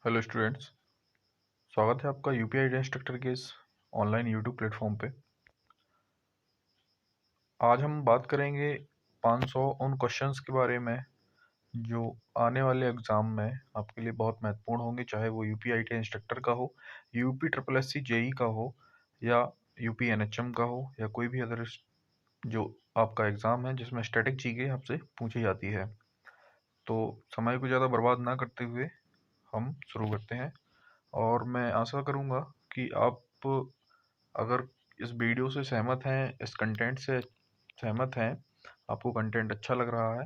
Hello students. स्वागत है आपका यूपीआई डेटा इंस्ट्रक्टर के इस ऑनलाइन यूट्यूब प्लेटफॉर्म पे। आज हम बात करेंगे 500 उन क्वेश्चंस के बारे में जो आने वाले एग्ज़ाम में आपके लिए बहुत महत्वपूर्ण होंगे, चाहे वो यूपीआई डेटा इंस्ट्रक्टर का हो, UP triple S C JE का हो, या यूपी एनएचएम का हो, या कोई भी अदर जो आपका एग्ज़ाम है जिसमें स्टैटिक जीके आपसे पूछी जाती है। तो समय को ज़्यादा बर्बाद ना करते हुए हम शुरू करते हैं। और मैं आशा करूँगा कि आप अगर इस वीडियो से सहमत हैं, इस कंटेंट से सहमत हैं, आपको कंटेंट अच्छा लग रहा है,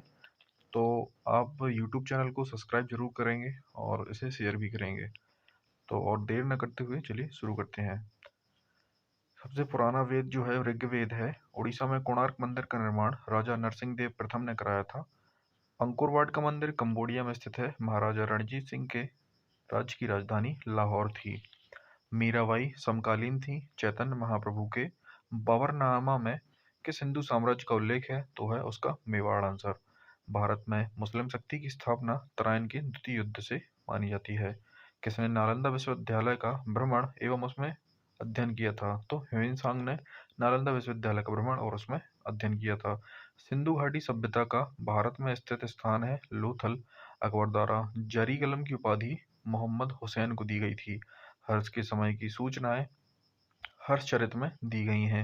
तो आप यूट्यूब चैनल को सब्सक्राइब जरूर करेंगे और इसे शेयर भी करेंगे। तो और देर न करते हुए चलिए शुरू करते हैं। सबसे पुराना वेद जो है ऋग्वेद है। उड़ीसा में कोणार्क मंदिर का निर्माण राजा नरसिंह देव प्रथम ने कराया था। अंकोरवाट का मंदिर कंबोडिया में स्थित है। महाराजा रणजीत सिंह के राज्य की राजधानी लाहौर थी। मीराबाई समकालीन थी चैतन्य महाप्रभु के। बाबरनामा में किस हिंदू साम्राज्य का उल्लेख है? तो है उसका मेवाड़ आंसर। भारत में मुस्लिम शक्ति की स्थापना तराइन के द्वितीय युद्ध से मानी जाती है। किसने नालंदा विश्वविद्यालय का भ्रमण एवं उसमें अध्ययन किया था? तो ह्वेनसांग ने नालंदा विश्वविद्यालय का भ्रमण और उसमें अध्ययन किया था। सिंधु घाटी सभ्यता का भारत में स्थित स्थान है लोथल। अकबर द्वारा जरी कलम की उपाधि मोहम्मद हुसैन को दी गई थी। हर्ष के समय की सूचनाएं हर्षचरित में दी गई हैं।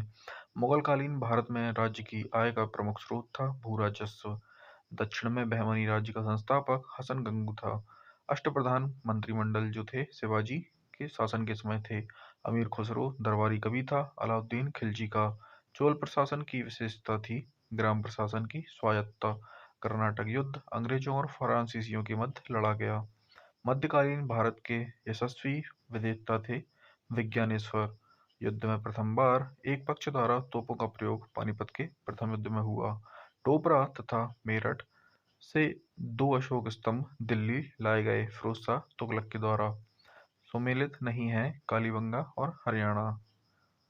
मुगलकालीन भारत में राज्य की आय का प्रमुख स्रोत था भू राजस्व। दक्षिण में बहमनी राज्य का संस्थापक हसन गंगू था। अष्टप्रधान मंत्रिमंडल जो थे शिवाजी के शासन के समय थे। अमीर खुसरो दरबारी कवि था। अलाउद्दीन खिलजी का चोल प्रशासन की विशेषता थी ग्राम प्रशासन की स्वायत्तता। कर्नाटक युद्ध अंग्रेजों और फ्रांसीसियों के मध्य लड़ा गया। मध्यकालीन भारत के यशस्वी विजेता थे विज्ञानेश्वर। युद्ध में प्रथम बार एक पक्ष द्वारा तोपों का प्रयोग पानीपत के प्रथम युद्ध में हुआ। टोपरा तथा मेरठ से दो अशोक स्तंभ दिल्ली लाए गए फिरोज शाह तुगलक के द्वारा। सुमेलित नहीं है कालीबंगा और हरियाणा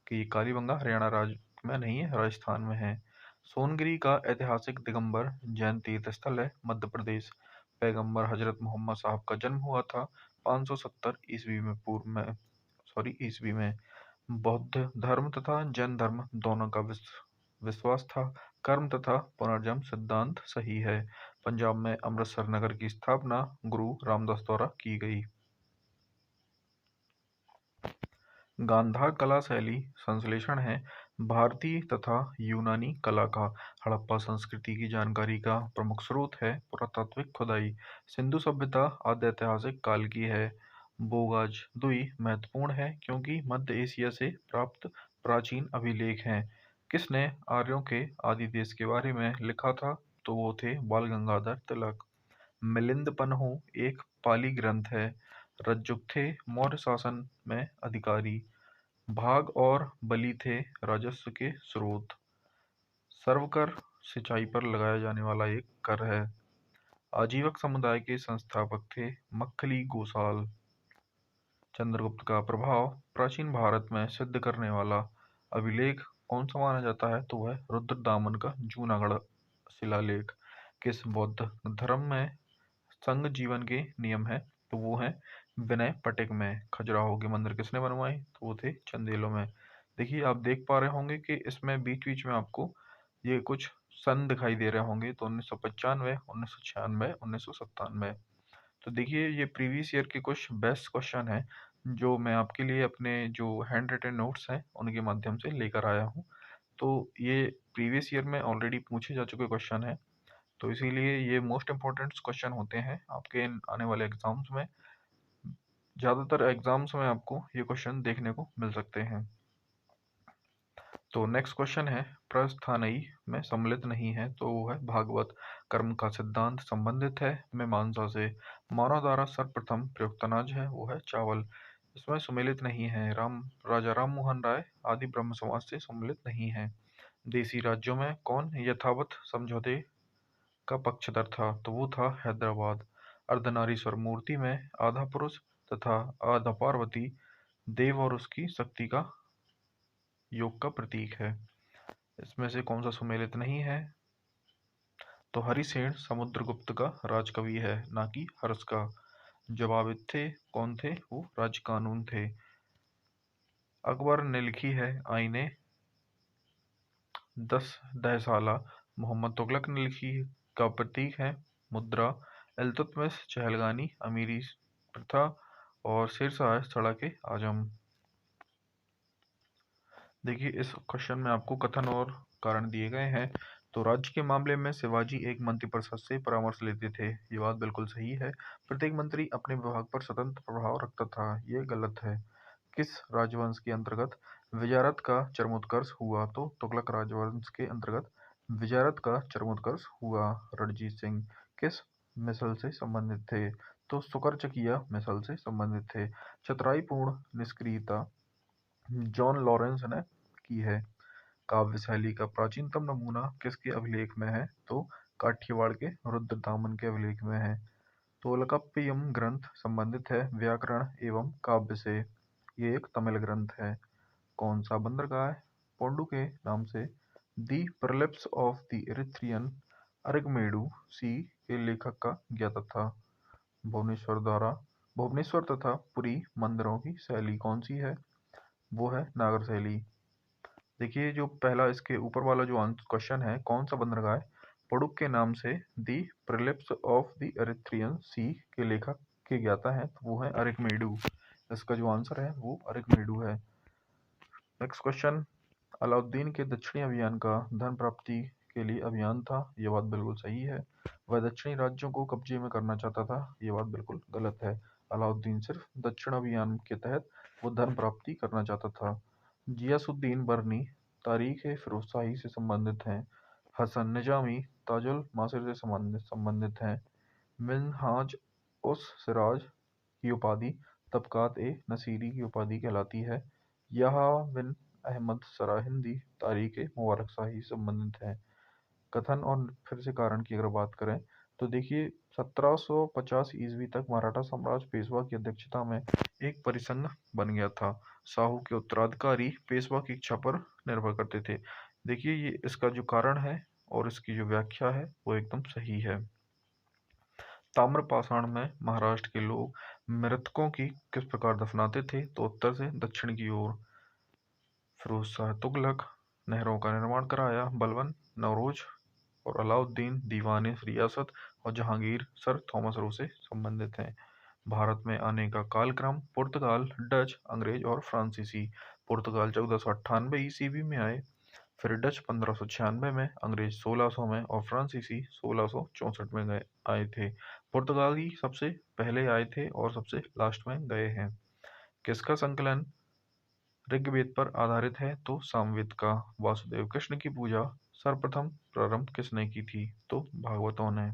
की। कालीबंगा हरियाणा राज्य में नहीं है, राजस्थान में है। सोनगिरी का ऐतिहासिक दिगंबर जैन तीर्थ स्थल है मध्य प्रदेश। पैगंबर हजरत मोहम्मद साहब का जन्म हुआ था 570 ईस्वी में ईस्वी में। बौद्ध धर्म तथा जैन धर्म दोनों का विश्वास था कर्म तथा पुनर्जन्म सिद्धांत सही है। पंजाब में अमृतसर नगर की स्थापना गुरु रामदास द्वारा की गई। गांधार कला शैली संश्लेषण है भारतीय तथा यूनानी कला का। हड़प्पा संस्कृति की जानकारी का प्रमुख स्रोत है पुरातात्विक खुदाई। सिंधु सभ्यता आद्य ऐतिहासिक काल की है। बोगाज दुई महत्वपूर्ण है क्योंकि मध्य एशिया से प्राप्त प्राचीन अभिलेख हैं। किसने आर्यों के आदि देश के बारे में लिखा था? तो वो थे बाल गंगाधर तिलक। मिलिंद पन्हु एक पाली ग्रंथ है। रज्जुक थे मौर्य शासन में अधिकारी। भाग और बलि थे राजस्व के स्रोत। सर्वकर सिंचाई पर लगाया जाने वाला एक कर है। आजीवक समुदाय के संस्थापक थे मक्खली गोसाल। चंद्रगुप्त का प्रभाव प्राचीन भारत में सिद्ध करने वाला अभिलेख कौन सा माना जाता है? तो वह रुद्रदामन का जूनागढ़ शिलालेख। किस बौद्ध धर्म में संघ जीवन के नियम है? तो वो है विनय पिटक में। खजुराहो के मंदिर किसने बनवाए? तो वो थे चंदेलों में। देखिए आप देख पा रहे होंगे कि इसमें बीच बीच में आपको ये कुछ सन दिखाई दे रहे होंगे, तो 1995, 1996, 1997। तो देखिए ये प्रीवियस ईयर के कुछ बेस्ट क्वेश्चन हैं जो मैं आपके लिए अपने जो हैंड रिटन नोट्स हैं उनके माध्यम से लेकर आया हूँ। तो ये प्रीवियस ईयर में ऑलरेडी पूछे जा चुके क्वेश्चन हैं, तो इसीलिए ये मोस्ट इम्पोर्टेंट क्वेश्चन होते हैं आपके आने वाले एग्जाम्स में। ज़्यादातर एग्जाम्स में आपको ये क्वेश्चन देखने को मिल सकते हैं। तो नेक्स्ट क्वेश्चन है प्रस्थानई में सम्मिलित नहीं है, तो वो है भागवत। कर्म का सिद्धांत संबंधित है मीमांसा से। मानव द्वारा सर्वप्रथम प्रयुक्त अनाज है वो है चावल। इसमें सम्मिलित नहीं है राजा राम मोहन राय आदि ब्रह्म समाज से सम्मिलित नहीं है। देसी राज्यों में कौन यथावत समझौते का पक्षधर था? तो वो था हैदराबाद। अर्धनारीश्वर मूर्ति में आधा पुरुष तथा आधा पार्वती देव और उसकी शक्ति का योग का प्रतीक है। इसमें से कौन सा सुमेलित नहीं है? तो हरिसेन समुद्रगुप्त का राजकवि है ना कि हर्ष का। जवाबित थे, कौन थे? वो राज्य कानून थे। अकबर ने लिखी है आईने 10 साला। मोहम्मद तुगलक ने लिखी का प्रतीक है मुद्रा। इल्तुतमिश चहलगानी अमीरी प्रथा और शेरशाह सड़क आजम। देखिए इस क्वेश्चन में आपको कथन और कारण दिए गए हैं। तो राज्य के मामले में शिवाजी एक मंत्रिपरिषद से परामर्श लेते थे, ये बात बिल्कुल सही है। प्रत्येक मंत्री अपने विभाग पर स्वतंत्र प्रभाव रखता था, ये गलत है। किस राजवंश के अंतर्गत विजारत का चरमोत्कर्ष हुआ? तो तुगलक राजवंश के अंतर्गत विजारत का चरमोत्कर्ष हुआ। रणजीत सिंह किस मिसल से संबंधित थे? तो सुकरचकिया मिसल से संबंधित थे। चतुराईपूर्ण निष्क्रियता जॉन लॉरेंस ने की है। काव्य शैली का प्राचीनतम नमूना किसके अभिलेख में है? तो काठियावाड़ के रुद्रदामन के अभिलेख में है। तोलकाप्पियम ग्रंथ संबंधित है व्याकरण एवं काव्य से, ये एक तमिल ग्रंथ है। कौन सा बंदरगाह पोंडू के नाम से दी प्रलिप्स ऑफ द इरिथ्रियन अरिगमेडु सी के लेखक का ज्ञाता था? भुवनेश्वर तथा पुरी मंदिरों की शैली कौन सी है? वो है नागर शैली। देखिए जो पहला इसके ऊपर वाला जो क्वेश्चन है, कौन सा बंदरगाह पुडुक के नाम से दी प्रिलिप्स ऑफ द इरिथ्रियन सी के लेखक के ज्ञाता है? तो वो है अरिकमेडु। इसका जो आंसर है वो अरिकमेडु है। नेक्स्ट क्वेश्चन, अलाउद्दीन के दक्षिणी अभियान का धन प्राप्ति के लिए अभियान था, ये बात बिल्कुल सही है। वह दक्षिणी राज्यों को कब्जे में करना चाहता था, ये बात बिल्कुल गलत है। अलाउद्दीन सिर्फ दक्षिण अभियान के तहत वो धन प्राप्ति करना चाहता था। जियासुद्दीन बरनी तारीख फिरोजशाही से संबंधित हैं। हसन निजामी ताजुल मासिर से संबंधित हैं। मिन्हाज उस सिराज की उपाधि तबकात ए नसीरी की उपाधि कहलाती है। यहा बिन अहमद सराहिंदी तारीख मुबारक शाही से संबंधित हैं। कथन और फिर से कारण की अगर बात करें तो देखिए 1750 ईस्वी तक मराठा साम्राज्य पेशवा की अध्यक्षता में एक परिसंघ बन गया था। शाहू के उत्तराधिकारी पेशवा की इच्छा पर निर्भर करते थे। देखिए ये इसका जो कारण है और इसकी जो व्याख्या है वो एकदम सही है। ताम्रपाषाण में महाराष्ट्र के लोग मृतकों की किस प्रकार दफनाते थे? तो उत्तर से दक्षिण की ओर। फिरोज शाह तुगलक नहरों का निर्माण कराया। बलबन नौरोज और अलाउद्दीन दीवान रियासत और जहांगीर सर थॉमस रो से संबंधित हैं। भारत में आने का कालक्रम पुर्तगाल, डच, अंग्रेज और फ्रांसीसी। पुर्तगाल 1498 ईस्वी में आए, फिर डच 1596 में, अंग्रेज 1600 में और फ्रांसीसी 1664 में आए थे। पुर्तगाली सबसे पहले आए थे और सबसे लास्ट में गए हैं। किसका संकलन ऋग्वेद पर आधारित है? तो सामवेद का। वासुदेव कृष्ण की पूजा सर्वप्रथम प्रारंभ किसने की थी? तो भागवतों ने।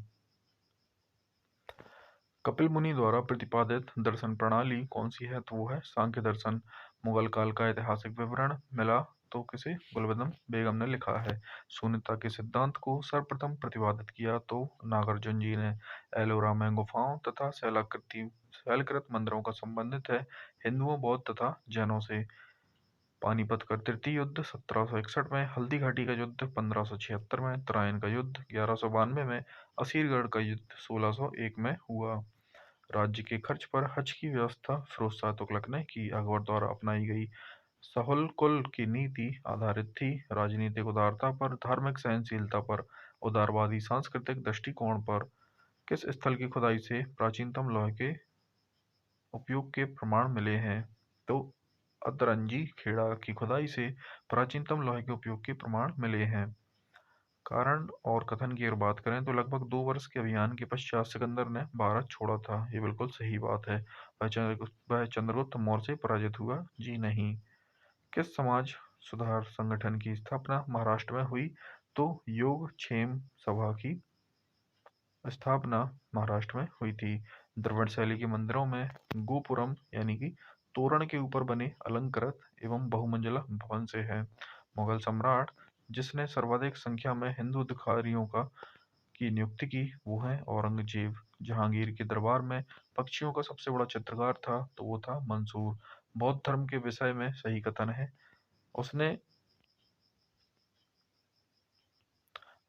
कपिल मुनि द्वारा प्रतिपादित दर्शन प्रणाली कौन सी है? तो वो है सांख्य दर्शन। मुगल काल का ऐतिहासिक विवरण मिला तो किसे? गुलबदन बेगम ने लिखा है। शून्यता के सिद्धांत को सर्वप्रथम प्रतिपादित किया तो नागार्जुन जी ने। एलोरा में गुफाओं तथा शैलकृत मंदिरों का संबंधित है हिंदुओं, बौद्ध तथा जैनों से। पानीपत का तृतीय युद्ध 1761 में, हल्दी घाटी का युद्ध 1576 में, तराइन का युद्ध 1192 में, असीरगढ़ का युद्ध 1601 में हुआ। राज्य के खर्च पर हज की व्यवस्था फिरोज शाह तुगलक ने की। अकबर द्वारा अपनाई गई सहुलकुल की नीति आधारित थी राजनीतिक उदारता पर, धार्मिक सहनशीलता पर, उदारवादी सांस्कृतिक दृष्टिकोण पर। किस स्थल की खुदाई से प्राचीनतम लोहे के उपयोग के प्रमाण मिले हैं? तो अतरंजी खेड़ा की खुदाई से प्राचीनतम लोहे के उपयोग के प्रमाण मिले हैं। कारण और कथन की अगर बात करें तो लगभग 2 वर्ष के अभियान के पश्चात सिकंदर ने भारत छोड़ा था, ये बिल्कुल सही बात है। वह चंद्रगुप्त मौर्य से पराजित हुआ? जी नहीं। किस समाज सुधार संगठन की स्थापना महाराष्ट्र में हुई? तो योगक्षेम सभा की स्थापना महाराष्ट्र में हुई थी। द्रविड़ शैली के मंदिरों में गोपुरम यानी कि तोरण के ऊपर बने अलंकृत एवं बहुमंजिला भवन से है। मुगल सम्राट जिसने सर्वाधिक संख्या में हिंदू अधिकारियों की नियुक्ति की वो है औरंगजेब। जहांगीर के दरबार में पक्षियों का सबसे बड़ा चित्रकार था तो वो था मंसूर। बौद्ध धर्म के विषय में सही कथन है, उसने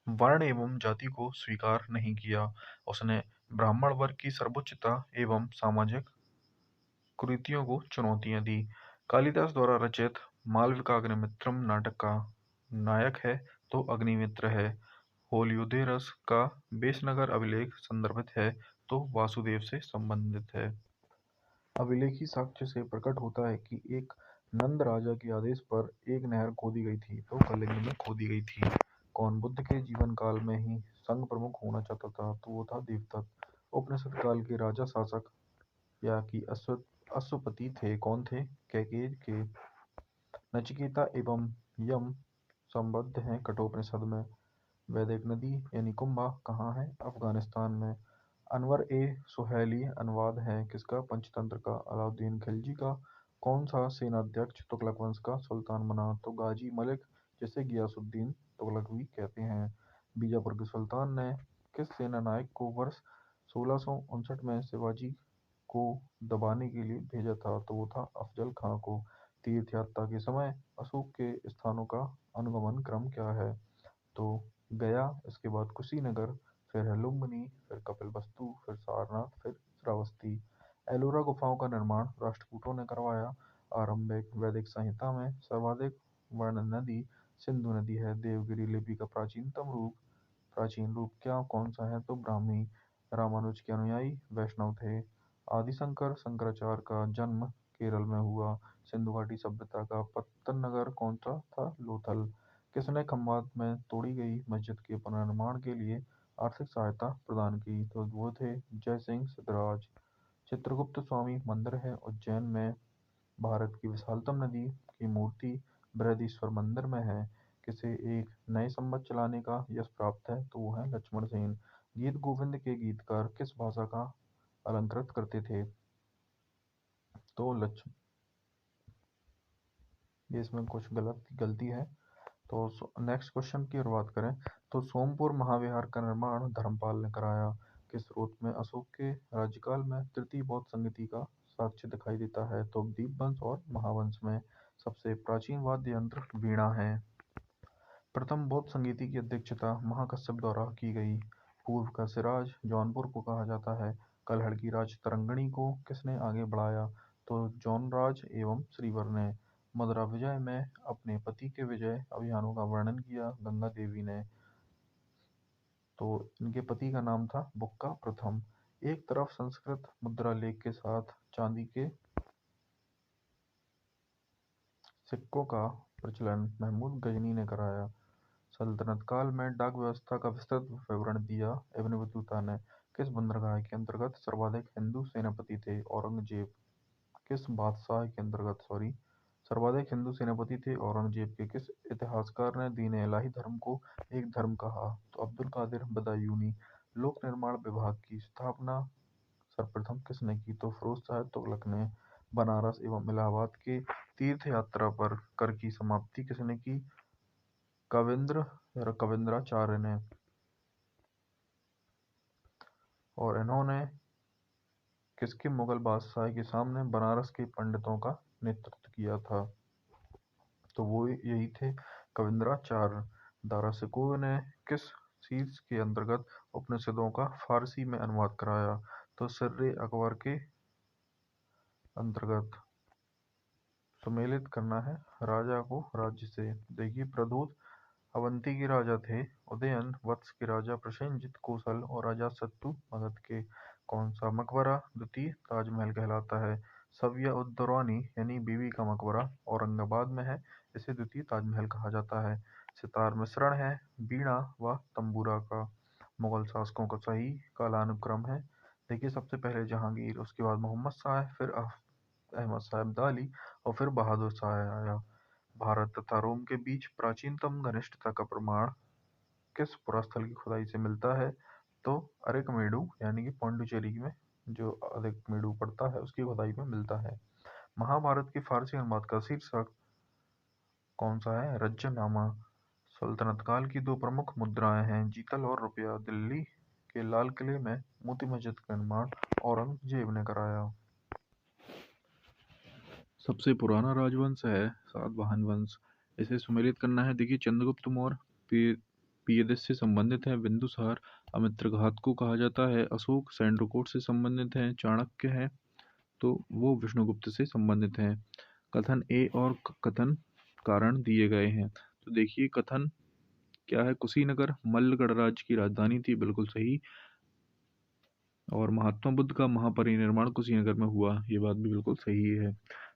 वर्ण एवं जाति को स्वीकार नहीं किया। उसने ब्राह्मण वर्ग की सर्वोच्चता एवं सामाजिक कुरीतियों को चुनौतियां दी। कालिदास द्वारा रचित मालविकाग्निमित्रम नाटक का नायक है तो अग्निमित्र है। होलियोदेरस का बेसनगर अभिलेख संदर्भित है तो वासुदेव से संबंधित है। अभिलेखी साक्ष्य से प्रकट होता है कि एक नंद राजा के आदेश पर एक नहर खोदी गई थी तो कलिंग में खोदी गई थी। कौन बुद्ध के जीवन काल में ही संघ प्रमुख होना चाहता था तो वो था देवदत्त। उपनिषद काल के राजा शासक या कि अश्वपति थे कौन थे? कैकेय के। नचिकेता एवं यम संबद्ध हैं कठोपनिषद में। वैदिक नदी यानी कुंभा कहाँ है? अफगानिस्तान में। अनवर ए सुहेली अनुवाद है किसका? पंचतंत्र का। अलाउद्दीन खिलजी का कौन सा सेनाध्यक्ष तुगलक वंश का सुल्तान बना? तो गाजी मलिक, जिसे गियासुद्दीन तुगलक भी कहते हैं। बीजापुर के सुल्तान ने किस सेना नायक को वर्ष 1659 में शिवाजी को दबाने के लिए भेजा था? तो वो था अफजल खां को। तीर्थ यात्रा के समय अशोक के स्थानों का अनुगमन क्रम क्या है? तो गया, इसके बाद कुशीनगर, फिर है लुम्बिनी, फिर कपिलवस्तु, फिर सारनाथ, फिर श्रावस्ती। एलोरा गुफाओं का निर्माण राष्ट्रकूटों ने करवाया। आरंभिक वैदिक संहिता में सर्वाधिक वर्णन नदी सिंधु नदी है। देवगिरी लिपि का प्राचीन रूप क्या कौन सा है? तो ब्राह्मी। रामानुज के अनुयायी वैष्णव थे। आदिशंकर शंकराचार्य का जन्म केरल में हुआ। सिंधु घाटी सभ्यता का पत्तन नगर कौन सा था? लोथल। किसने खंभात में तोड़ी गई मस्जिद के पुनर्निर्माण के लिए आर्थिक सहायता प्रदान की? तो वो थे जय सिंह सिद्धराज। चित्रगुप्त स्वामी मंदिर है उज्जैन में। भारत की विशालतम नदी की मूर्ति बृहदीश्वर मंदिर में है। किसे एक नए संवत चलाने का यश प्राप्त है? तो वो है लक्ष्मण सेन। गीत गोविंद के गीतकार किस भाषा का अलंकृत करते थे? तो लक्ष्मण। ये इसमें कुछ गलती है। तो नेक्स्ट क्वेश्चन की बात करें तो सोमपुर महाविहार का निर्माण धर्मपाल ने कराया। किस स्रोत में अशोक के राज्यकाल में तृतीय बौद्ध संगति का साक्ष्य दिखाई देता है? तो दीपवंश और महावंश में। सबसे प्राचीन वाद्य यंत्र वीणा है। प्रथम बौद्ध संगीति की अध्यक्षता महाकश्यप द्वारा की गई। पूर्व का सिराज जौनपुर को कहा जाता है। कलहड़ की राज तरंगिणी को किसने आगे बढ़ाया? तो जौनराज एवं श्रीवर ने। मदरा विजय में अपने पति के विजय अभियानों का वर्णन किया गंगा देवी ने। तो इनके पति का नाम था बुक्का प्रथम। एक तरफ संस्कृत मुद्रा लेख के साथ चांदी के सिक्कों का प्रचलन महमूद गजनी ने कराया। सल्तनत काल में डाक व्यवस्था का विस्तृत विवरण दिया इब्न बतूता ने। किस बंदरगाह के अंतर्गत सर्वाधिक हिंदू सेनापति थे? औरंगजेब। किस बादशाह के अंतर्गत सर्वाधिक हिंदू सेनापति थे? औरंगजेब के। किस इतिहासकार ने दीन इलाही धर्म को एक धर्म कहा? तो अब्दुल कादिर बदायूनी। लोक निर्माण विभाग की स्थापना सर्वप्रथम किसने की? तो फिरोज शाह तुगलक ने। बनारस एवं इलाहाबाद के तीर्थ यात्रा पर कर की समाप्ति किसने की? कविंद्राचार्य ने। और इन्होंने किसके मुगल बादशाह के सामने बनारस के पंडितों का नेतृत्व किया था? तो वो यही थे कविंद्राचार्य। दारा सिकोह ने किस शीर्ष के अंतर्गत उपनिषदों का फारसी में अनुवाद कराया? तो सिर्रे अकबर के अंतर्गत। सुमेलित करना है राजा को राज्य से। देखिए प्रद्योत अवंती के राजा थे। उदयन वत्स के राजा प्रसेनजित कौशल और अजातशत्रु मगध के। कौन सा मकबरा द्वितीय ताजमहल कहलाता है? सविया उद दौरानी यानी बीवी का मकबरा औरंगाबाद में है। इसे द्वितीय ताजमहल कहा जाता है। सितार मिश्रण है बीणा व तंबूरा का। मुगल शासकों का सही कालानुक्रम है। देखिए सबसे पहले जहांगीर, उसके बाद मोहम्मद शाह, फिर अहमद शाह अब्दाली और फिर बहादुर शाह आया। भारत तथा रोम के बीच प्राचीनतम घनिष्ठता का प्रमाण किस पुरास्थल की खुदाई से मिलता है? तो अरिकमेडु यानी कि पांडिचेरी में जो अरिकमेडु पड़ता है उसकी खुदाई में मिलता है। महाभारत के फारसी अनुवाद का शीर्षक कौन सा है? रज्जनामा। सल्तनत काल की दो प्रमुख मुद्राएं हैं जीतल और रुपया। दिल्ली के लाल किले में मोती मस्जिद का निर्माण औरंगजेब ने कराया। सबसे पुराना राजवंश है सातवाहन वंश। इसे सुमेलित करना है। देखिए चंद्रगुप्त मौर्य पियदस से संबंधित है। बिंदुसार अमित्रघात को कहा जाता है। अशोक सैंड्रकोट से संबंधित है। चाणक्य है तो वो विष्णुगुप्त से संबंधित है। कथन ए और कथन कारण दिए गए हैं। तो देखिए कथन क्या है, कुशीनगर मल्ल गणराज्य की राजधानी थी, बिल्कुल सही। और महात्मा बुद्ध का महापरिनिर्वाण कुशीनगर में हुआ, ये बात भी बिल्कुल सही है।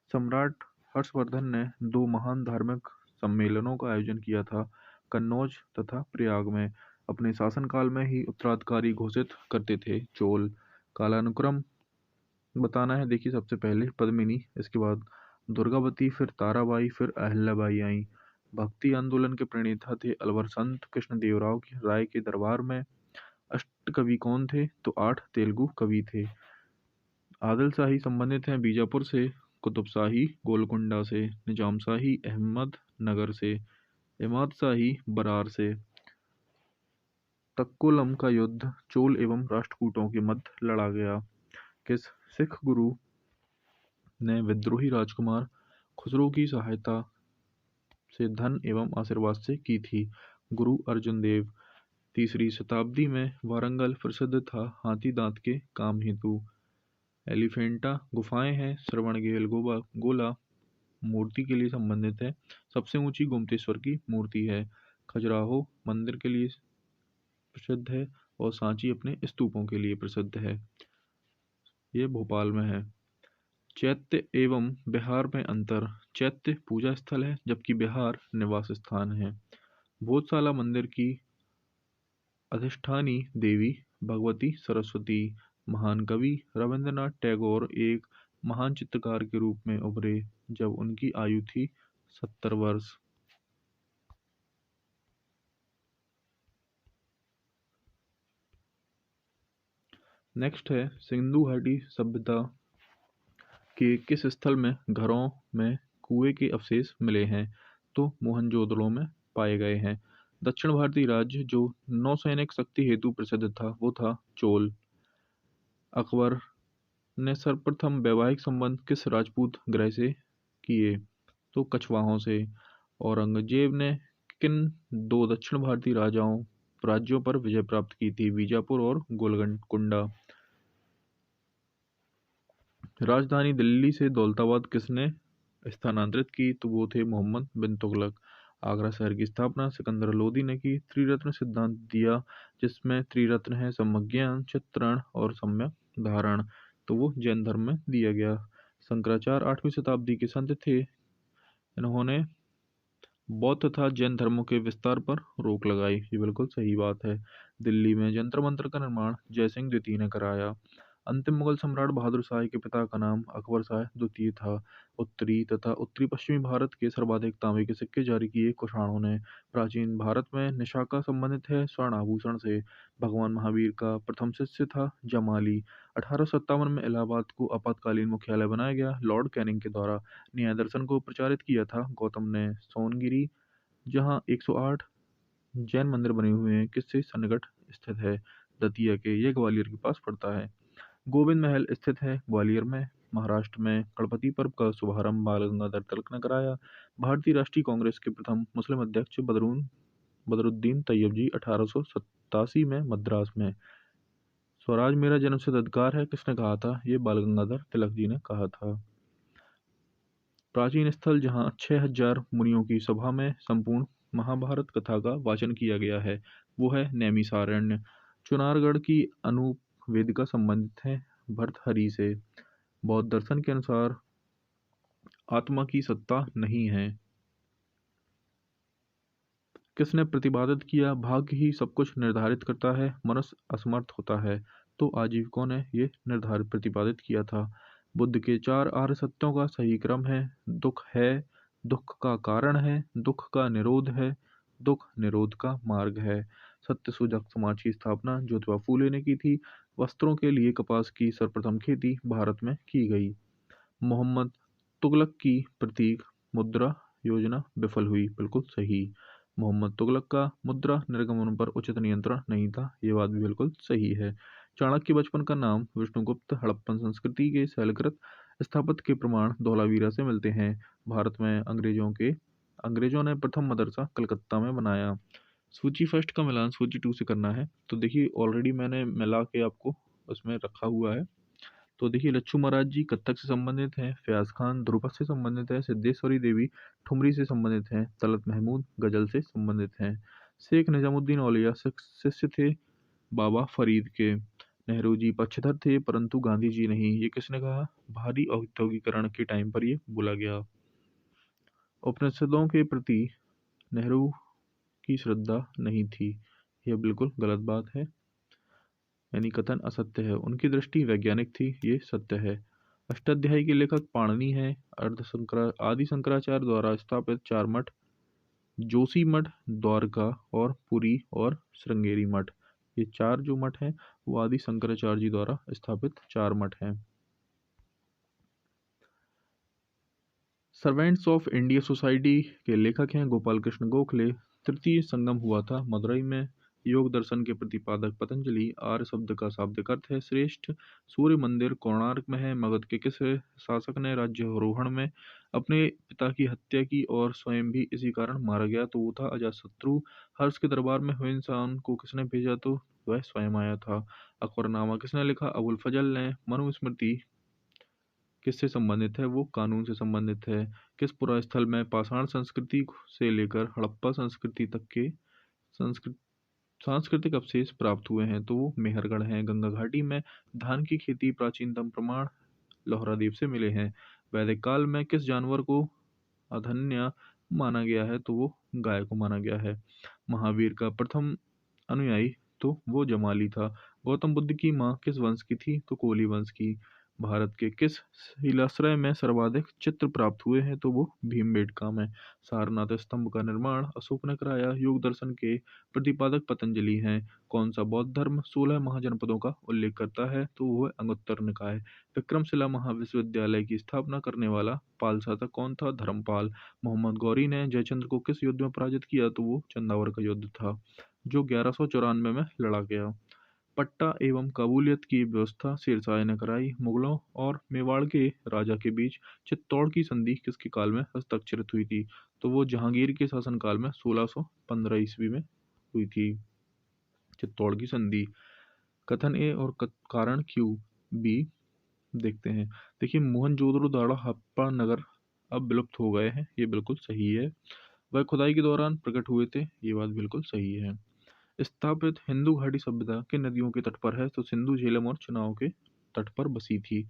सम्राट हर्षवर्धन ने 2 महान धार्मिक सम्मेलनों का आयोजन किया था, कन्नौज तथा प्रयाग में। अपने शासनकाल में ही उत्तराधिकारी घोषित करते थे चोल। कालानुक्रम बताना है। देखिए सबसे पहले पद्मिनी, इसके बाद दुर्गावती, फिर ताराबाई, फिर अहिल्याबाई आई। भक्ति आंदोलन के प्रणेता थे अलवर संत कृष्णदेवराव की राय के दरबार में। अष्टकवि कौन थे, तो 8 तेलुगु कवि थे। आदिल शाही संबंधित हैं बीजापुर से, कुतुब शाही गोलकुंडा से, निजाम शाही अहमदनगर से, इमाद शाही बरार से। तक्कोलम का युद्ध चोल एवं राष्ट्रकूटों के मध्य लड़ा गया। किस सिख गुरु ने विद्रोही राजकुमार खुसरो की सहायता से धन एवं आशीर्वाद से की थी? गुरु अर्जुन देव। 3री शताब्दी में वारंगल प्रसिद्ध था हाथी दांत के काम हेतु। एलिफेंटा गुफाएं हैं, श्रवणबेल गोला मूर्ति के लिए संबंधित है। सबसे ऊंची गोमतेश्वर की मूर्ति है। खजुराहो मंदिर के लिए प्रसिद्ध है और सांची अपने स्तूपों के लिए प्रसिद्ध है। ये भोपाल में है। चैत्य एवं बिहार में अंतर। चैत्य पूजा स्थल है जबकि बिहार निवास स्थान है। भोजशाला मंदिर की अधिष्ठानी देवी भगवती सरस्वती। महान कवि रविंद्रनाथ टैगोर एक महान चित्रकार के रूप में उभरे जब उनकी आयु थी 70 वर्ष। नेक्स्ट है सिंधु घाटी सभ्यता के किस स्थल में घरों में कुएं के अवशेष मिले हैं? तो मोहनजोदड़ो में पाए गए हैं। दक्षिण भारतीय राज्य जो नौसैनिक शक्ति हेतु प्रसिद्ध था वो था चोल। अकबर ने सर्वप्रथम वैवाहिक संबंध किस राजपूत ग्रह से किए? तो कछवाहों से। औरंगजेब ने किन 2 दक्षिण भारतीय राज्यों पर विजय प्राप्त की थी? बीजापुर और गोलकुंडा। राजधानी दिल्ली से दौलताबाद किसने स्थानांतरित की? तो वो थे मोहम्मद बिन तुगलक। आगरा शहर की स्थापना सिकंदर लोदी ने की। त्रिरत्न सिद्धांत दिया जिसमें त्रिरत्न है सम्यज्ञान, चित्रण और सम्यक धारण, तो वो जैन धर्म में दिया गया। शंकराचार्य 8वीं शताब्दी के संत थे। इन्होंने बौद्ध तथा जैन धर्मों के विस्तार पर रोक लगाई, ये बिल्कुल सही बात है। दिल्ली में जंतर मंतर का निर्माण जयसिंह द्वितीय ने कराया। अंतिम मुगल सम्राट बहादुर शाह के पिता का नाम अकबर शाह द्वितीय था। उत्तरी तथा उत्तरी पश्चिमी भारत के सर्वाधिक तांबे के सिक्के जारी किए कुषाणों ने। प्राचीन भारत में निशाका संबंधित है स्वर्ण आभूषण से। भगवान महावीर का प्रथम शिष्य था जमाली। 1857 में इलाहाबाद को आपातकालीन मुख्यालय बनाया गया लॉर्ड कैनिंग के द्वारा। न्याय दर्शन को प्रचारित किया था गौतम ने। सोनगिरी जहाँ 108 जैन मंदिर बने हुए हैं किससे सन्निकट स्थित है? दतिया के, ये ग्वालियर के पास पड़ता है। गोविंद महल स्थित है ग्वालियर में। महाराष्ट्र में गणपति पर्व का शुभारंभ बाल गंगाधर तिलक ने कराया। भारतीय राष्ट्रीय कांग्रेस के प्रथम मुस्लिम अध्यक्ष बदरुद्दीन तैयब 1887 में मद्रास में। स्वराज मेरा जन्मसिद्ध अधिकार है किसने कहा था? ये बाल गंगाधर तिलक जी ने कहा था। प्राचीन स्थल जहाँ 6000 मुनियों की सभा में संपूर्ण महाभारत कथा का वाचन किया गया है वो है नैमिषारण्य। चुनारगढ़ की अनूप वेदिका संबंधित है भर्तहरि से। बौद्ध दर्शन के अनुसार आत्मा की सत्ता नहीं है। किसने प्रतिपादित किया? भाग्य ही सब कुछ निर्धारित करता है, मनुष्य असमर्थ होता है। तो आजीविकों ने ये निर्धारित प्रतिपादित किया था। बुद्ध के 4 आर्य सत्यों का सही क्रम है। दुख है, दुख का कारण है, दुख का निरोध है, दुख निरोध का मार्ग है। सत्य सूजक समाज की स्थापना ज्योतिबा फूले ने की थी। वस्त्रों के लिए कपास की सर्वप्रथम खेती भारत में की गई। मोहम्मद तुगलक की प्रतीक मुद्रा योजना विफल हुई, बिल्कुल सही। मोहम्मद तुगलक का मुद्रा निर्गमन पर उचित नियंत्रण नहीं था, ये बात भी बिल्कुल सही है। चाणक्य बचपन का नाम विष्णुगुप्त। हड़प्पन संस्कृति के शैलकृत स्थापत्य के प्रमाण धौलावीरा से मिलते हैं। भारत में अंग्रेजों ने प्रथम मदरसा कलकत्ता में बनाया। सूची फर्स्ट का मिलान सूची 2 से करना है। तो देखिए ऑलरेडी मैंने मिला के आपको उसमें रखा हुआ है। तो देखिए लच्छू महाराज जी कत्थक से संबंधित हैं, फयाज खान ध्रुपद से संबंधित है, सिद्धेश्वरी देवी ठुमरी से संबंधित हैं, तलत महमूद गजल से संबंधित हैं। शेख निजामुद्दीन औलिया शिष्य थे बाबा फरीद के। नेहरू जी पक्षधर थे परंतु गांधी जी नहीं। ये किसने कहा? भारी औद्योगिकरण के टाइम पर ये बोला गया। उपनिषदों के प्रति नेहरू की श्रद्धा नहीं थी। यह बिल्कुल गलत बात है, यानी कथन असत्य है। उनकी दृष्टि वैज्ञानिक थी, ये सत्य है। अष्टाध्यायी के लेखक पाणिनि हैं। आदि शंकराचार्य द्वारा स्थापित 4 मठ जोशी मठ, द्वारका और पुरी और श्रृंगेरी मठ, ये 4 जो मठ हैं वो आदि शंकराचार्य जी द्वारा स्थापित 4 मठ हैं। सर्वेंट्स ऑफ इंडिया सोसाइटी के लेखक हैं गोपाल कृष्ण गोखले। तृतीय संगम हुआ था मदुरई में। योग दर्शन के प्रतिपादक पतंजलि। आर्य शब्द का शाब्दिक अर्थ है श्रेष्ठ। सूर्य मंदिर कोणार्क में है। मगध के किस शासक ने राज्यारोहण में अपने पिता की हत्या की और स्वयं भी इसी कारण मारा गया? तो वो था अजातशत्रु। हर्ष के दरबार में हुए इंसान को किसने भेजा? तो वह स्वयं आया था। अकबरनामा किसने लिखा? अबुल फजल ने। मनुस्मृति किससे संबंधित है? वो कानून से संबंधित है। किस पुरास्थल में पाषाण संस्कृति से लेकर हड़प्पा संस्कृति तक के संस्कृत सांस्कृतिक अवशेष प्राप्त हुए हैं? तो वो मेहरगढ़ हैं। गंगा घाटी में धान की खेती प्राचीनतम प्रमाण लोहरा द्वीप से मिले हैं। वैदिक काल में किस जानवर को अधन्य माना गया है? तो वो गाय को माना गया है। महावीर का प्रथम अनुयायी तो वो जमाली था। गौतम बुद्ध की माँ किस वंश की थी? तो कोली वंश की। भारत के किस शिलाश्रय में सर्वाधिक चित्र प्राप्त हुए हैं? तो वो भीमबेटका में। सारनाथ स्तंभ का निर्माण अशोक ने कराया। योग दर्शन के प्रतिपादक पतंजलि हैं। कौन सा बौद्ध धर्म 16 महाजनपदों का उल्लेख करता है? तो वो है अंगुत्तर निकाय। विक्रमशिला महाविश्वविद्यालय की स्थापना करने वाला पाल शासक कौन था? धर्मपाल। मोहम्मद गौरी ने जयचंद्र को किस युद्ध में पराजित किया? तो वो चंदावर का युद्ध था जो 1194 में लड़ा गया। पट्टा एवं कबूलियत की व्यवस्था शेरशाह ने कराई। मुगलों और मेवाड़ के राजा के बीच चित्तौड़ की संधि किसके काल में हस्ताक्षरित हुई थी? तो वो जहांगीर के शासनकाल में 1615 ईस्वी में हुई थी चित्तौड़ की संधि। कथन ए और कारण क्यू बी देखते हैं। देखिए मोहनजोदड़ो दाड़ा हड़प्पा नगर अब विलुप्त हो गए हैं, ये बिल्कुल सही है। वह खुदाई के दौरान प्रकट हुए थे, ये बात बिल्कुल सही है। स्थापित हिंदू घाटी सभ्यता किन नदियों के तट पर है? तो सिंधु झेलम और चुनाव के तट पर बसी थी।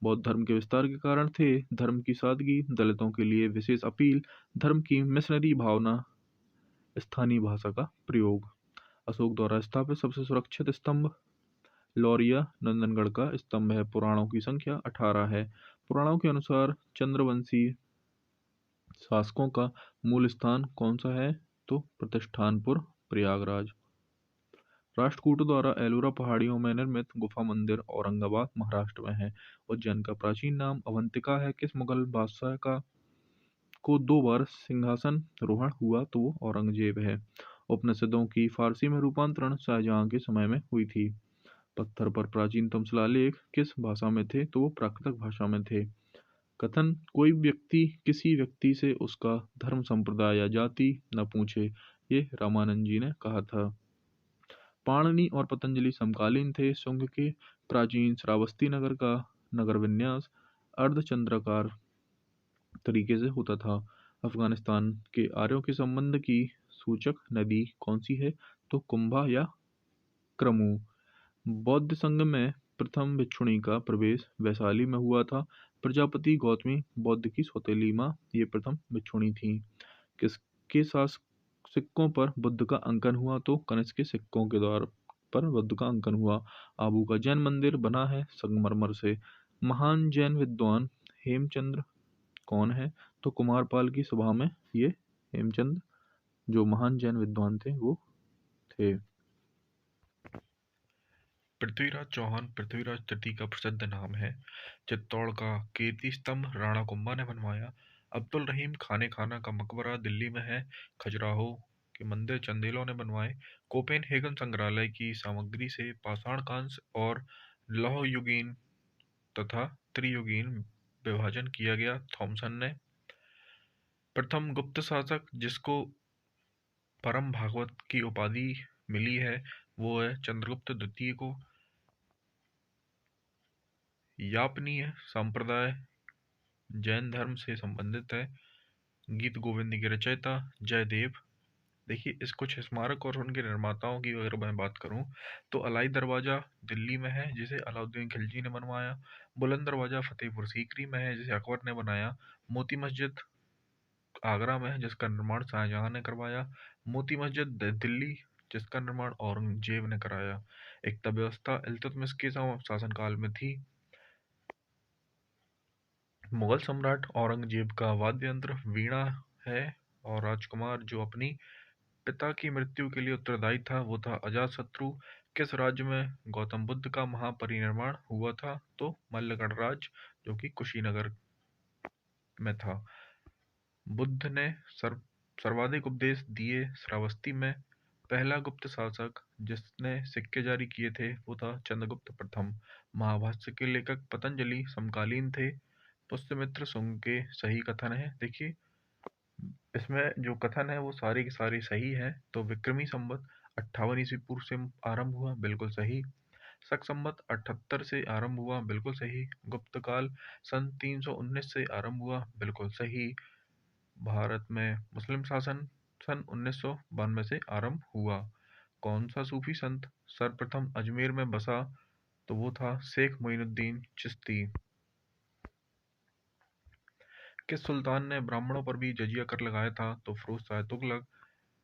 बौद्ध धर्म के विस्तार के कारण थे धर्म की सादगी, दलितों के लिए विशेष अपील, धर्म की मिशनरी भावना, स्थानीय भाषा का प्रयोग। अशोक द्वारा स्थापित सबसे सुरक्षित स्तंभ लौरिया नंदनगढ़ का स्तंभ है। पुराणों की संख्या 18 है। पुराणों के अनुसार चंद्रवंशी शासकों का मूल स्थान कौन सा है? तो प्रतिष्ठानपुर प्रयागराज। राष्ट्रकूट द्वारा एलोरा पहाड़ियों में निर्मित गुफा मंदिर औरंगाबाद महाराष्ट्र में है। उज्जैन का प्राचीन नाम अवंतिका है। किस मुगल बादशाह का को 2 बार सिंहासन रोहण हुआ? तो वो औरंगजेब है। उपनिषदों की फारसी में रूपांतरण शाहजहां के समय में हुई थी। पत्थर पर प्राचीनतम शिलालेख किस भाषा में थे? तो वो प्राकृतिक भाषा में थे। कथन कोई व्यक्ति किसी व्यक्ति से उसका धर्म संप्रदाय या जाति न पूछे, ये रामानंद जी ने कहा था। पाणिनि और पतंजलि समकालीन थे। शुंग के प्राचीन श्रावस्ती नगर का नगर विन्यास अर्धचंद्राकार तरीके से होता था। अफगानिस्तान के आर्यों के संबंध की सूचक नदी कौन सी है? तो कुंभा या क्रमू। बौद्ध संघ में प्रथम भिक्षुणी का प्रवेश वैशाली में हुआ था। प्रजापति गौतमी बौद्ध की सौतेली माँ ये प्रथम भिक्षुणी थी। किसके साथ सिक्कों पर बुद्ध का अंकन हुआ? तो कनिष्क के सिक्कों के द्वार पर बुद्ध का अंकन हुआ। आबू का जैन मंदिर बना है संगमरमर से। महान जैन विद्वान हेमचंद्र कौन है? तो कुमारपाल की सभा में ये हेमचंद जो महान जैन विद्वान थे वो थे। पृथ्वीराज चौहान पृथ्वीराज तृतीय का प्रसिद्ध नाम है। चित्तौड़ का कीर्ति स्तंभ राणा कुंभा ने बनवाया। अब्दुल रहीम खाने खाना का मकबरा दिल्ली में है। खजुराहो के मंदिर चंदेलों ने बनवाए। कोपेनहेगन संग्रहालय की सामग्री से पाषाण कांस्य और लौह युगीन तथा त्रियुगीन विभाजन किया गया। थॉमसन ने। प्रथम गुप्त शासक जिसको परम भागवत की उपाधि मिली है वो है चंद्रगुप्त द्वितीय को। यापनीय संप्रदाय जैन धर्म से संबंधित है। गीत गोविंद के रचयिता जयदेव। देखिए, इस कुछ स्मारक और उनके निर्माताओं की अगर मैं बात करूं तो अलाई दरवाज़ा दिल्ली में है जिसे अलाउद्दीन खिलजी ने बनवाया। बुलंद दरवाज़ा फतेहपुर सीकरी में है जिसे अकबर ने बनाया। मोती मस्जिद आगरा में है जिसका निर्माण शाहजहां ने करवाया। मोती मस्जिद दिल्ली जिसका निर्माण औरंगजेब ने कराया। एकता व्यवस्था इल्तुतमिश के शासनकाल में थी। मुगल सम्राट औरंगजेब का वाद्य यंत्र वीणा है। और राजकुमार जो अपनी पिता की मृत्यु के लिए उत्तरदायी था वो था अजातशत्रु। किस राज्य में गौतम बुद्ध का महापरिनिर्वाण हुआ था तो मल्लगढ़ राज्य जो कि कुशीनगर में था। बुद्ध ने सर्वाधिक उपदेश दिए श्रावस्ती में। पहला गुप्त शासक जिसने सिक्के जारी किए थे वो था चंद्रगुप्त प्रथम। महाभाष्य के लेखक पतंजलि समकालीन थे। पुष्यमित्र शुंग के सही कथन है। देखिए, इसमें जो कथन है वो सारे के सारे सही है। तो विक्रमी संवत 58 ईस्वी पूर्व से आरंभ हुआ, बिल्कुल सही। शक संवत 78 से आरंभ हुआ, बिल्कुल सही। गुप्त काल सन 319 से आरंभ हुआ, बिल्कुल सही। भारत में मुस्लिम शासन सन 1992 से आरंभ हुआ। कौन सा सूफी संत सर्वप्रथम अजमेर में बसा तो वो था शेख मोइनुद्दीन चिश्ती। किस सुल्तान ने ब्राह्मणों पर भी जजिया कर लगाया था तो फिरोज शाह तुगलक।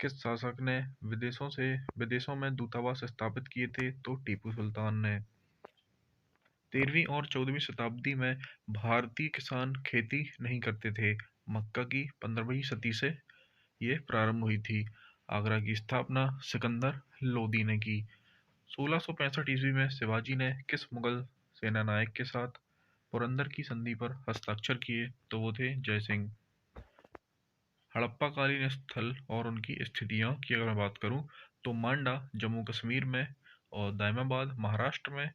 किस शासक ने विदेशों में दूतावास स्थापित किए थे तो टीपू सुल्तान ने। 13वीं और 14वीं शताब्दी में भारतीय किसान खेती नहीं करते थे। मक्का की 15वीं सदी से ये प्रारंभ हुई थी। आगरा की स्थापना सिकंदर लोदी ने की। 1665 ईस्वी में शिवाजी ने किस मुगल सेनानायक के साथ पुरंदर की संधि पर हस्ताक्षर किए तो वो थे जयसिंह। हड़प्पाकालीन स्थल और उनकी स्थितियों की अगर मैं बात करूं तो मांडा जम्मू कश्मीर में और दायमाबाद महाराष्ट्र में,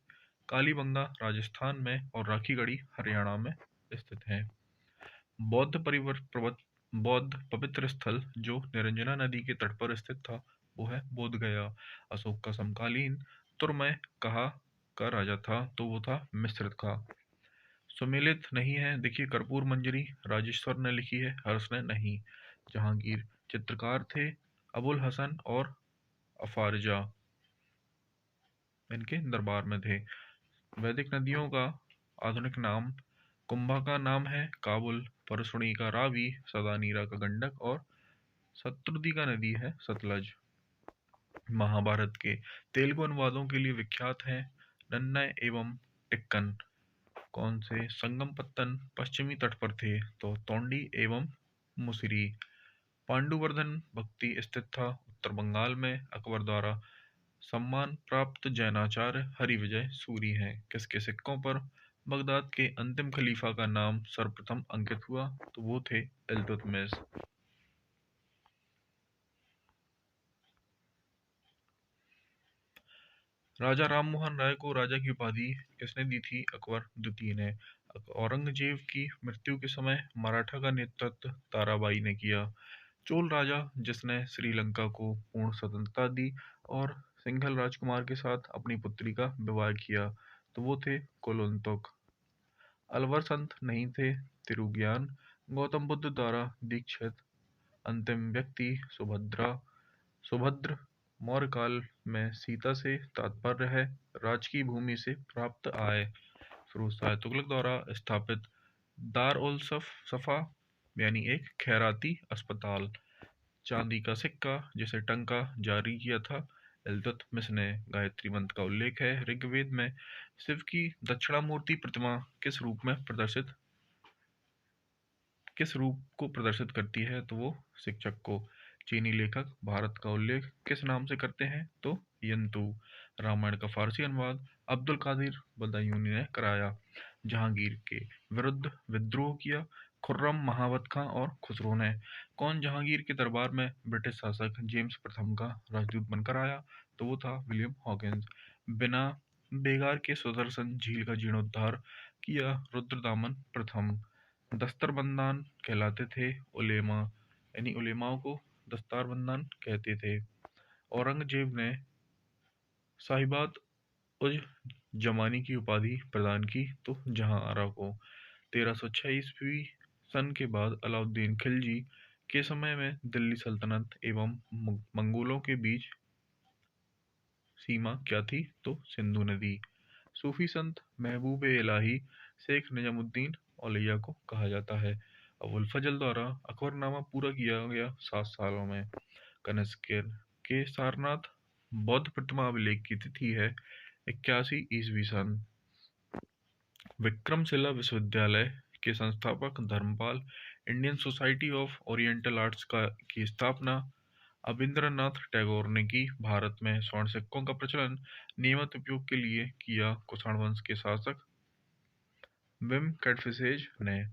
कालीबंगा राजस्थान में और राखीगढ़ी हरियाणा में स्थित है। बौद्ध पवित्र स्थल जो निरंजना नदी के तट पर स्थित था वो है बोध गया। अशोक का समकालीन तुर्मय कहा का राजा था तो वो था मिश्र का। सुमेलित नहीं है। देखिए, कर्पूर मंजरी राजेश्वर ने लिखी है, हर्ष ने नहीं। जहांगीर चित्रकार थे अबुल हसन और अफारजा इनके दरबार में थे। वैदिक नदियों का आधुनिक नाम कुंभा का नाम है काबुल, परसुणी का रावी, सदानीरा का गंडक और शत्रुदी का नदी है सतलज। महाभारत के तेलुगु अनुवादों के लिए विख्यात हैं नन्नय एवं टिक्कन। कौन से संगमपत्तन पश्चिमी तट पर थे तो तोंडी एवं मुसिरी। पांडुवर्धन भक्ति स्थित था उत्तर बंगाल में। अकबर द्वारा सम्मान प्राप्त जैनाचार्य हरिविजय सूरी हैं। किसके सिक्कों पर बगदाद के अंतिम खलीफा का नाम सर्वप्रथम अंकित हुआ तो वो थे इल्तुतमिश। राजा राममोहन राय को राजा की उपाधि किसने दी थी? अकबर द्वितीय ने। औरंगजेब की मृत्यु के समय मराठा का नेतृत्व ताराबाई ने किया। चोल राजा जिसने श्रीलंका को पूर्ण स्वतंत्रता दी और सिंघल राजकुमार के साथ अपनी पुत्री का विवाह किया तो वो थे कुलोत्तुंग। अलवर संत नहीं थे तिरुज्ञान। गौतम बुद्ध द्वारा दीक्षित अंतिम व्यक्ति सुभद्र। मौर्य काल में सीता से तात्पर्य है राजकीय भूमि से प्राप्त आय। फिरोज शाह तुगलक द्वारा स्थापित दार उल सफा यानी एक खैराती अस्पताल। चांदी का सिक्का जिसे टंका जारी किया था इल्तुतमिश ने। गायत्री मंत्र का उल्लेख है ऋग्वेद में। शिव की दक्षिणामूर्ति प्रतिमा किस रूप को प्रदर्शित करती है तो वो शिक्षक को। चीनी लेखक भारत का उल्लेख किस नाम से करते हैं तो यंतु। रामायण का फारसी अनुवाद अब्दुल कादिर बदायूनी ने कराया। जहांगीर के विरुद्ध विद्रोह किया खुर्रम, महावत खां और खुसरो ने। कौन जहांगीर के दरबार में ब्रिटिश शासक जेम्स प्रथम का राजदूत बनकर आया तो वो था विलियम हॉकिंस। बिना बेगार के सुदर्शन झील का जीर्णोद्धार किया रुद्रदामन प्रथम। दस्तरबंदान कहलाते थे उलेमा यानी उलेमाओं को दस्तारबंदान कहते थे। औरंगजेब ने साहिबात उज जमानी की उपाधि प्रदान की तो जहांआरा को 1306 ईस्वी सन के बाद अलाउद्दीन खिलजी के समय में दिल्ली सल्तनत एवं मंगोलों के बीच सीमा क्या थी तो सिंधु नदी। सूफी संत महबूब इलाही शेख निजामुद्दीन औलिया को कहा जाता है। अबुल फजल द्वारा अकबरनामा पूरा किया गया 7 सालों में। कनिष्क के सारनाथ बौद्ध प्रतिमा अभिलेख की तिथि है 81 ईस्वी सन। विक्रमशिला विश्वविद्यालय के संस्थापक Dharmapala. Indian society of oriental arts की स्थापना अबिंद्रनाथ टैगोर ने की। भारत में स्वर्ण सिक्कों का प्रचलन नियमित उपयोग के लिए किया कुषाण वंश के शासक विम कैटफिसेज ने।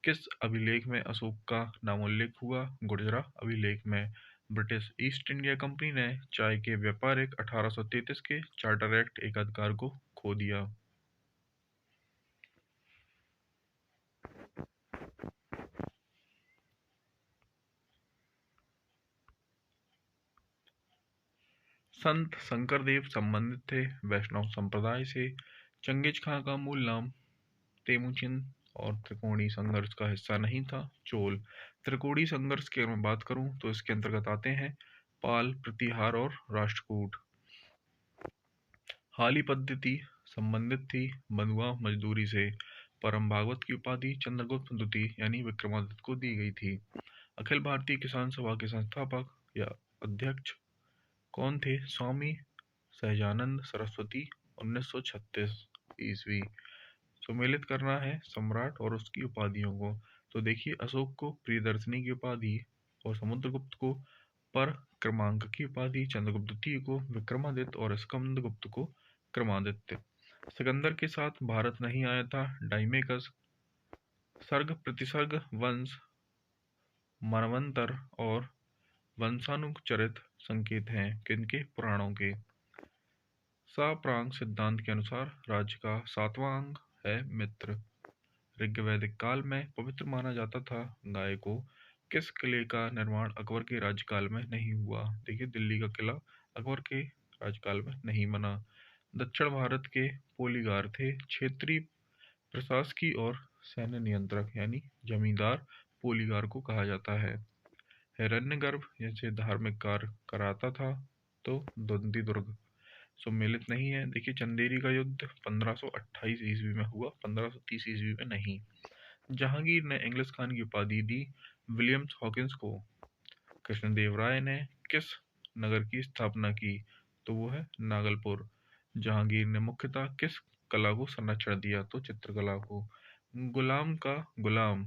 किस अभिलेख में अशोक का नामोल्लेख हुआ? गुर्जरा अभिलेख में। ब्रिटिश ईस्ट इंडिया कंपनी ने चाय के व्यापारिक 1833 के चार्टर एक्ट एकाधिकार को खो दिया। संत शंकरदेव संबंधित थे वैष्णव संप्रदाय से। चंगेज खां का मूल नाम तेमुचिन और त्रिकोणी संघर्ष का हिस्सा नहीं था। चोल। त्रिकोणी संघर्ष की अगर मैं बात करूं तो इसके अंतर्गत आते हैं पाल, प्रतिहार और राष्ट्रकूट। हाली पद्धति संबंधित थी बंधुआ मजदूरी से। परम भागवत की उपाधि चंद्रगुप्त द्वितीय यानी विक्रमादित्य को दी गई थी। अखिल भारतीय किसान सभा के संस्थापक या अध्यक्ष कौन थे? स्वामी सहजानंद सरस्वती 1936 ईस्वी। सुमेलित करना है सम्राट और उसकी उपाधियों को। तो देखिए अशोक को प्रियदर्शनी की उपाधि और समुद्रगुप्त को पर क्रमांक की उपाधि, चंद्रगुप्त द्वितीय को विक्रमादित्य और स्कंदगुप्त को क्रमादित्य। सिकंदर के साथ भारत नहीं आया था डाइमेकस। सर्ग प्रतिसर्ग वंश मनवंतर और वंशानुचरित संकेत हैं किनके? पुराणों के। साप्रांग सिद्धांत के अनुसार राज्य का 7वां अंग है मित्र। ऋग्वैदिक काल में पवित्र माना जाता था गाय को। किस किले का निर्माण अकबर के राज्यकाल में नहीं हुआ? देखिए दिल्ली का किला अकबर के राज्यकाल में नहीं बना। दक्षिण भारत के पोलीगार थे क्षेत्रीय प्रशासकी और सैन्य नियंत्रक यानी जमींदार पोलीगार को कहा जाता है। हिरण्यगर्भ जैसे धार्मिक कार्य कराता था तो द्वंद्वी दुर्ग। सुमेलित नहीं है। देखिए चंदेरी का युद्ध 1528 ईस्वी में हुआ, 1530 ईस्वी में नहीं। जहांगीर ने इंग्लिश खान की उपाधि दी विलियम्स हॉकिंस को। कृष्णदेव राय ने किस नगर की स्थापना की? तो वो है नागलपुर। जहांगीर ने मुख्यतः किस कला को संरक्षण दिया? तो चित्रकला को। गुलाम का गुलाम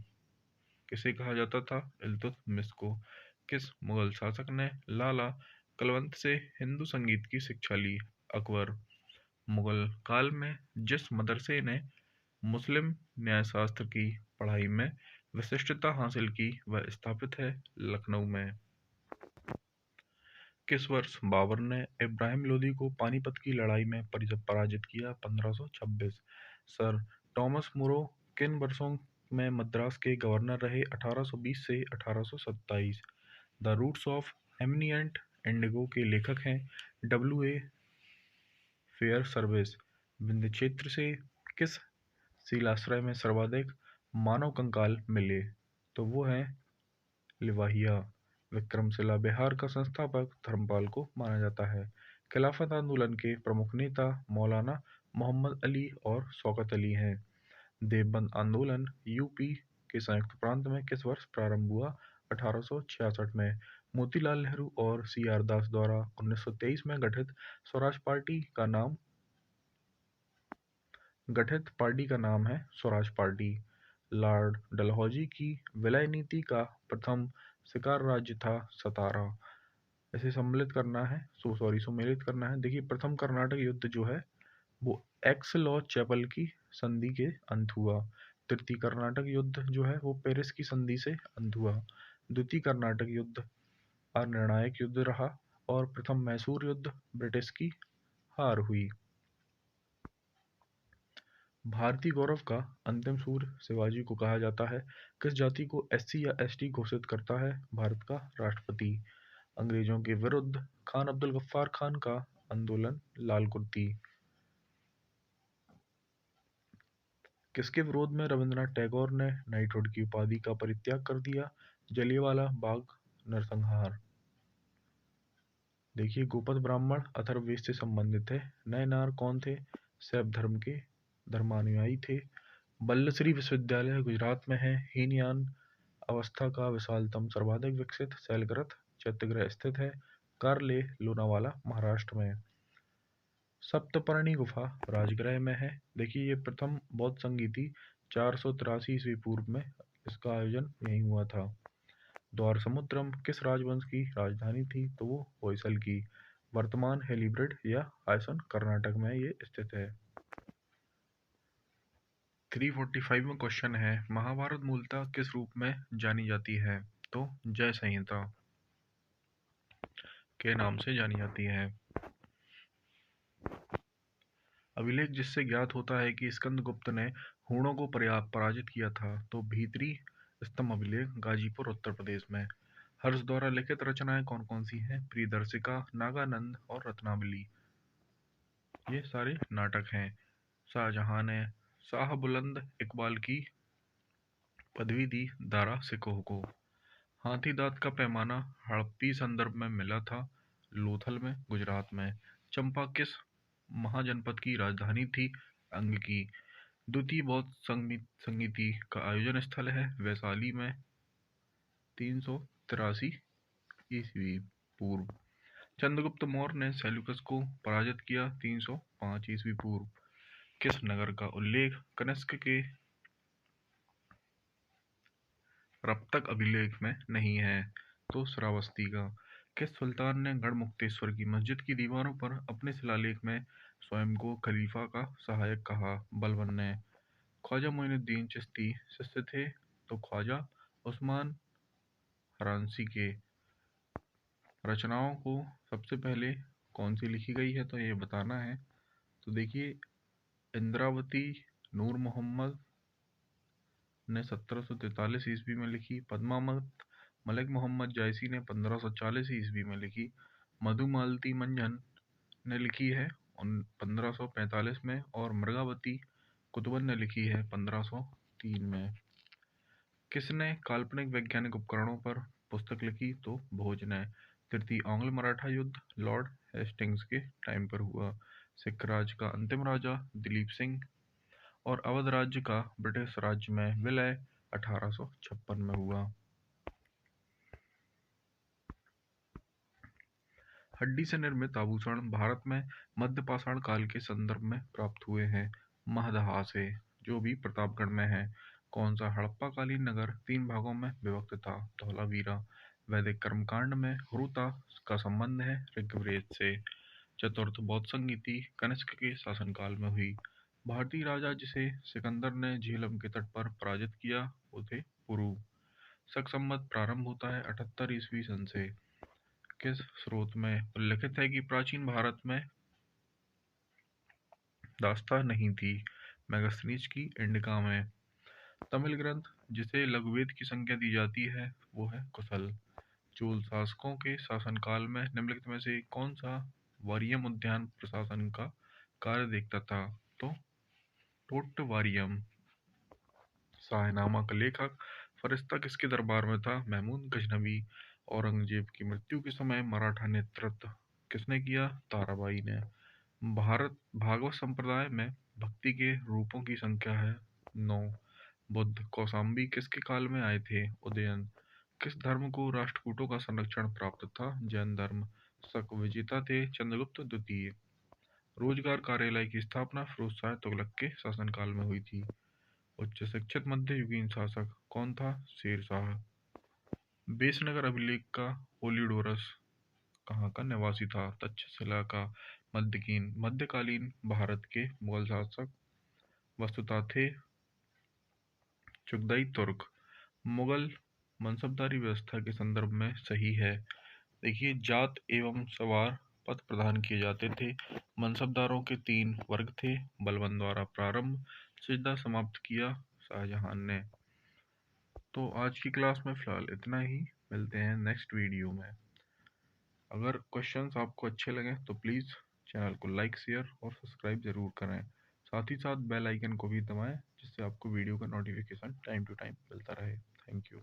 किसे कहा जाता था? इल्तुतमिश को। किस मुगल शासक ने लाला कलवंत से हिंदू संगीत की शिक्षा ली? अकबर। मुगल काल में जिस मदरसे ने मुस्लिम न्यायशास्त्र की पढ़ाई में विशिष्टता हासिल की वह स्थापित है लखनऊ में। किस वर्ष बाबर ने इब्राहिम लोदी को पानीपत की लड़ाई में पराजित किया? 1526। सर टॉमस मुरो किन वर्षों में मद्रास के गवर्नर रहे? 1820 से 1827। द रूट्स ऑफ एमिनिएंट इंडिगो के लेखक हैं W.A. Fair service. विंध्य क्षेत्र से किस शिलाश्रय में सर्वाधिक मानव कंकाल मिले? तो वो है लिवाहिया। विक्रमशिला बिहार का संस्थापक धर्मपाल को माना जाता है। खिलाफत आंदोलन के प्रमुख नेता मौलाना मोहम्मद अली और शौकत अली हैं। देवबंद आंदोलन यूपी के संयुक्त प्रांत में किस वर्ष प्रारंभ हुआ? 1866 में। मोतीलाल नेहरू और CR दास द्वारा 1923 में गठित पार्टी का नाम है स्वराज पार्टी। लॉर्ड डलहौजी की विलय नीति का प्रथम शिकार राज्य था सतारा। इसे सम्मिलित करना है। देखिए प्रथम कर्नाटक युद्ध जो है वो एक्सलॉ चैपल की संधि के अंत हुआ। तृतीय कर्नाटक युद्ध जो है वो पेरिस की संधि से अंत हुआ। द्वितीय कर्नाटक युद्ध अनिर्णायक युद्ध रहा और प्रथम मैसूर युद्ध ब्रिटिश की हार हुई। भारतीय गौरव का अंतिम सूर्य शिवाजी को कहा जाता है। किस जाति को एससी या एसटी घोषित करता है भारत का राष्ट्रपति? अंग्रेजों के विरुद्ध खान अब्दुल गफ्फार खान का आंदोलन लाल कुर्ती। किसके विरोध में रविंद्रनाथ टैगोर ने नाइटहुड की उपाधि का परित्याग कर दिया? जलियांवाला बाग नरसंहार। देखिए, गोपद ब्राह्मण अथर्ववेद से संबंधित थे। नयनार कौन थे? शैव धर्म के धर्मानुयायी थे। बल्लश्री विश्वविद्यालय गुजरात में है। हीनयान अवस्था का विशालतम सर्वाधिक विकसित शैलग्रथ चैत्यगृह स्थित है। कारले लोनावाला महाराष्ट्र में। सप्तपर्णी गुफा राजगृह में है। देखिए, ये प्रथम बौद्ध संगीति 483 ईस्वी पूर्व में इसका आयोजन यहीं हुआ था। द्वार समुद्रम किस राजवंश की राजधानी थी? तो वो होयसल की। वर्तमान हेलीब्रिड या हासन कर्नाटक में ये स्थित है। 345 में क्वेश्चन है, महाभारत मूलतः किस रूप में जानी जाती है? तो जय संहिता के नाम से जानी जाती है। अभिलेख जिससे ज्ञात होता है कि स्कंदगुप्त ने हूणों को पराजित किया था, तो भीतरी स्तंभ अभिलेख गाजीपुर उत्तर प्रदेश में। हर्ष द्वारा लिखित रचनाएं कौन कौन सी हैं? प्रियदर्शिका, नागानंद और रत्नावली। ये सारे नाटक हैं। शाहजहां ने शाह बुलंद इकबाल की पदवी दी दारा सिकोह को। हाथी दांत का पैमाना हड़प्पी संदर्भ में मिला था लोथल में गुजरात में। चंपा किस महाजनपद की राजधानी थी? अंग की। द्वितीय बौद्ध संगीति का आयोजन स्थल है वैशाली में 383 ईस्वी पूर्व। चंद्रगुप्त मौर्य ने सेल्यूकस को पराजित किया 305 ईस्वी पूर्व। किस नगर का उल्लेख कनिष्क के रप्तक अभिलेख में नहीं है? तो श्रावस्ती का। किस सुल्तान ने गढ़मुक्तेश्वर की मस्जिद की दीवारों पर अपने शिलालेख में स्वयं को खलीफा का सहायक कहा? बलबन ने। ख्वाजा मोइनुद्दीन चिश्ती शिष्य थे? तो ख्वाजा उस्मान हरांसी के। रचनाओं को सबसे पहले कौन सी लिखी गई है? तो ये बताना है। तो देखिए, इंद्रावती नूर मोहम्मद ने 1743 ईस्वी में लिखी। पद्मावत मलिक मोहम्मद जायसी ने 1540 ईस्वी में लिखी। मधुमालती मंजन ने लिखी है 1545 में। और मृगावती कुतुबन ने लिखी है 1503 में। किसने काल्पनिक वैज्ञानिक उपकरणों पर पुस्तक लिखी? तो भोज ने। तृतीय आंग्ल मराठा युद्ध लॉर्ड हेस्टिंग्स के टाइम पर हुआ। सिख राज का अंतिम राजा दिलीप सिंह। और अवध राज्य का ब्रिटिश राज्य में विलय 1856 में हुआ। हड्डी से निर्मित आभूषण भारत में मध्य पाषाण काल के संदर्भ में प्राप्त हुए हैं महदहा से, जो भी प्रतापगढ़ में है। कौन सा हड़प्पाकालीन नगर 3 भागों में विभक्त था? धौलावीरा। वैदिक कर्मकांड में हुरुता का संबंध है ऋग्वेद से। चतुर्थ बौद्ध संगीति कनिष्क के शासनकाल में हुई। भारतीय राजा जिसे सिकंदर ने झेलम के तट पर पराजित किया वो थे पुरु। शक संवत प्रारंभ होता है 78 ईस्वी सन से। किस स्रोत में उल्लिखित है कि प्राचीन भारत में दास्तां नहीं थी? मेगास्थनीज की इंडिका में। तमिल ग्रंथ जिसे लघुवेद की संज्ञा दी जाती है वो है कुशल। चोल शासकों के शासनकाल में निम्नलिखित में से कौन सा वारियम उद्यान प्रशासन का कार्य देखता था? तो टोट्टवारियम। शाहनामा का लेखक फरिश्ता किसके दरबार में था? महमूद गजनवी। औरंगजेब की मृत्यु के समय मराठा नेतृत्व किसने किया? ताराबाई ने। भारत भागवत संप्रदाय में भक्ति के रूपों की संख्या है 9। बुद्ध कौशाम्बी किसके काल में आए थे? उदयन। किस धर्म को राष्ट्रकूटों का संरक्षण प्राप्त था? जैन धर्म। शक विजेता थे चंद्रगुप्त द्वितीय। रोजगार कार्यालय की स्थापना फिरोज शाह तुगलक के शासनकाल में हुई थी। उच्च शिक्षित मध्ययुगीन शासक कौन था? शेरशाह। बेसनगर अभिलेख का पोलिडोरस कहाँ का निवासी था? तक्षशिला का। मध्यकालीन भारत के मुगल शासक वस्तुतः थे चुगताई तुर्क। मुगल मनसबदारी व्यवस्था के संदर्भ में सही है। देखिए, जात एवं सवार पद प्रदान किए जाते थे। मनसबदारों के 3 वर्ग थे। बलबन द्वारा प्रारंभ सिजदा समाप्त किया शाहजहां ने। तो आज की क्लास में फ़िलहाल इतना ही। मिलते हैं नेक्स्ट वीडियो में। अगर क्वेश्चंस आपको अच्छे लगें तो प्लीज़ चैनल को लाइक शेयर और सब्सक्राइब ज़रूर करें। साथ ही साथ बेल आइकन को भी दबाएं जिससे आपको वीडियो का नोटिफिकेशन टाइम टू टाइम मिलता रहे। Thank you.